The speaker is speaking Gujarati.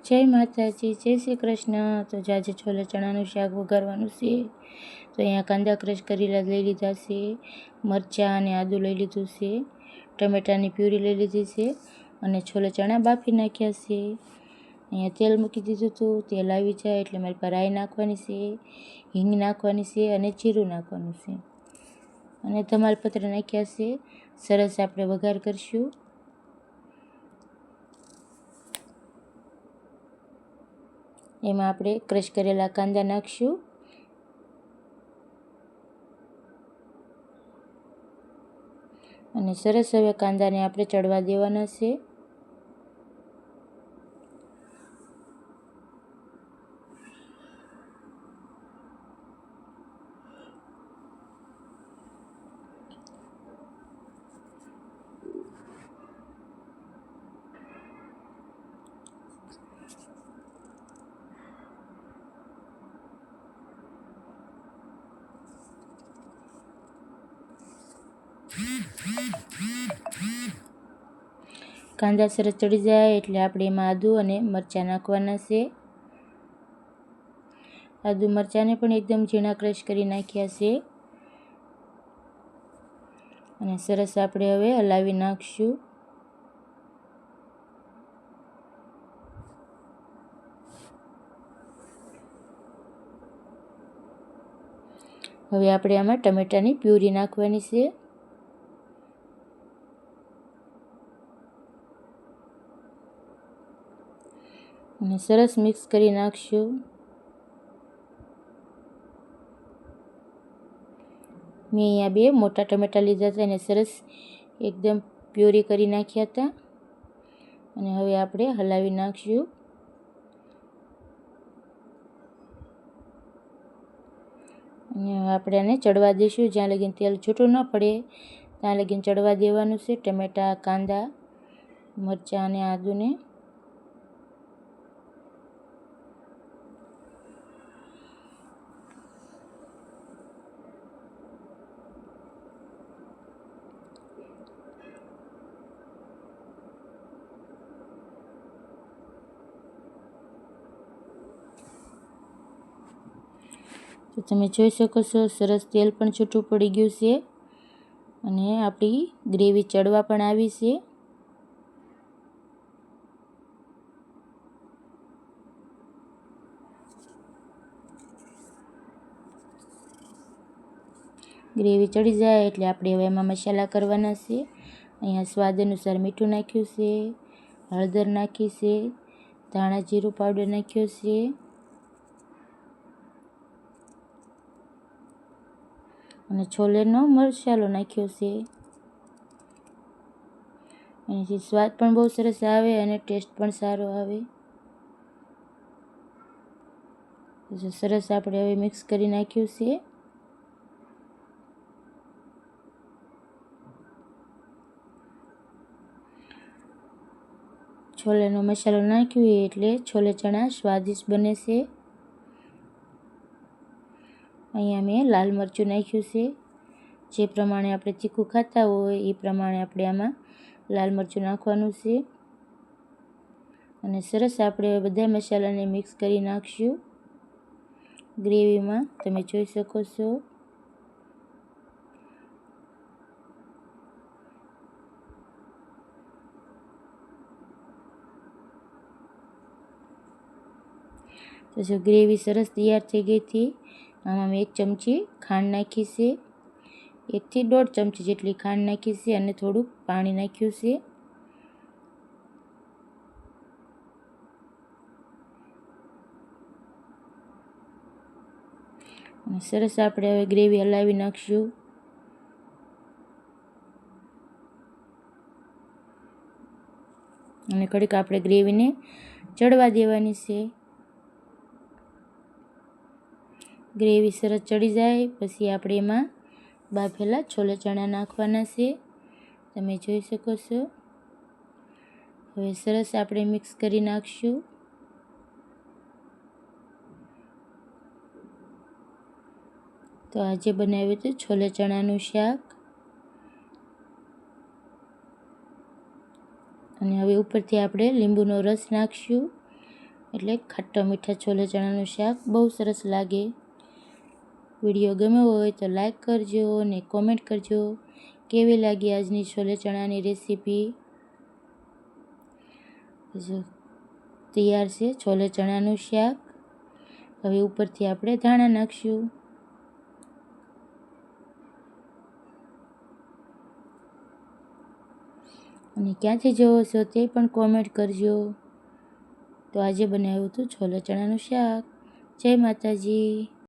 જય માતાજી, જય શ્રી કૃષ્ણ। તો આજે છોલે ચણાનું શાક વઘારવાનું છે। તો અહીંયા કાંદા ક્રશ કરી લઈ લીધા છે, મરચાં અને આદું લઈ લીધું છે, ટમેટાની પ્યુરી લઈ લીધી છે અને છોલે ચણા બાફી નાખ્યા છે। અહીંયા તેલ મૂકી દીધું હતું, તેલ આવી જાય એટલે મારી પાસે રાઈ નાખવાની છે, હિંગ નાખવાની છે અને જીરું નાખવાનું છે અને તમાલપત્ર નાખ્યા છે। સરસ આપણે વઘાર કરીશું। એમાં આપણે ક્રશ કરેલા કાંદા નાખશું અને સરસ હવે કાંદાને આપણે ચડવા દેવાના છે। કાંદા સરસ ચડી જાય એટલે આપણે એમાં આદું અને મરચાં નાખવાના છે। આદું મરચાંને પણ એકદમ ઝીણા ક્રશ કરી નાખ્યા છે અને સરસ આપણે હવે હલાવી નાખશું। હવે આપણે આમાં ટમેટાની પ્યુરી નાખવાની છે અને સરસ મિક્સ કરી નાખશું। મેં અહીંયા 2 મોટા ટમેટાં લીધા હતા અને સરસ એકદમ પ્યુરી કરી નાખ્યા હતા અને હવે આપણે હલાવી નાખશું અને આપણે આને ચડવા દઈશું। જ્યાં લગીને તેલ છૂટું ન પડે ત્યાં લગીને ચડવા દેવાનું છે ટમેટાં, કાંદા, મરચાં અને આદુને। તો તમે જોઈ શકો છો સરસ તેલ પણ છૂટું પડી ગયું છે અને આપણી ગ્રેવી ચડવા પણ આવી છે। ગ્રેવી ચડી જાય એટલે આપણે હવે એમાં મસાલા કરવાના છે। અહીંયા સ્વાદ અનુસાર મીઠું નાખ્યું છે, હળદર નાખી છે, ધાણા જીરું પાવડર નાખ્યો છે અને છોલેનો મસાલો નાખ્યો છે। એનાથી સ્વાદ પણ બહુ સરસ આવે અને ટેસ્ટ પણ સારો આવે। સરસ આપણે હવે મિક્સ કરી નાખ્યું છે। છોલેનો મસાલો નાખ્યો એટલે છોલે ચણા સ્વાદિષ્ટ બને છે। અહીંયા મેં લાલ મરચું નાખ્યું છે, જે પ્રમાણે આપણે તીખું ખાતા હોય એ પ્રમાણે આપણે આમાં લાલ મરચું નાખવાનું છે અને સરસ આપણે બધા મસાલાને મિક્સ કરી નાખશું ગ્રેવીમાં। તમે જોઈ શકો છો તો જો ગ્રેવી સરસ તૈયાર થઈ ગઈ હતી। આમાં મેં 1 ચમચી ખાંડ નાખી છે, 1 થી 1.5 ચમચી જેટલી ખાંડ નાખી છે અને થોડુંક પાણી નાખ્યું છે અને સરસ આપણે હવે ગ્રેવી હલાવી નાખશું અને ઘડીક આપણે ગ્રેવીને ચડવા દેવાની છે। ગ્રેવી સરસ ચડી જાય પછી આપણે એમાં બાફેલા છોલે ચણા નાખવાના છે। તમે જોઈ શકો છો। હવે સરસ આપણે મિક્સ કરી નાખશું। તો આજે બનાવ્યું હતું છોલે ચણાનું શાક અને હવે ઉપરથી આપણે લીંબુનો રસ નાખશું એટલે ખાટા મીઠા છોલે ચણાનું શાક બહુ સરસ લાગે. વિડીયો ગમ્યો હોય તો લાઈક કરજો અને કોમેન્ટ કરજો કેવી લાગી આજની છોલે ચણાની રેસીપી. તૈયાર છે છોલે ચણાનું શાક. હવે ઉપરથી આપણે ધાણા નાખશું. અને ક્યાંથી જોવો છો તે પણ કોમેન્ટ કરજો. તો આજે બનાવ્યું હતું છોલે ચણાનું શાક. જય માતાજી.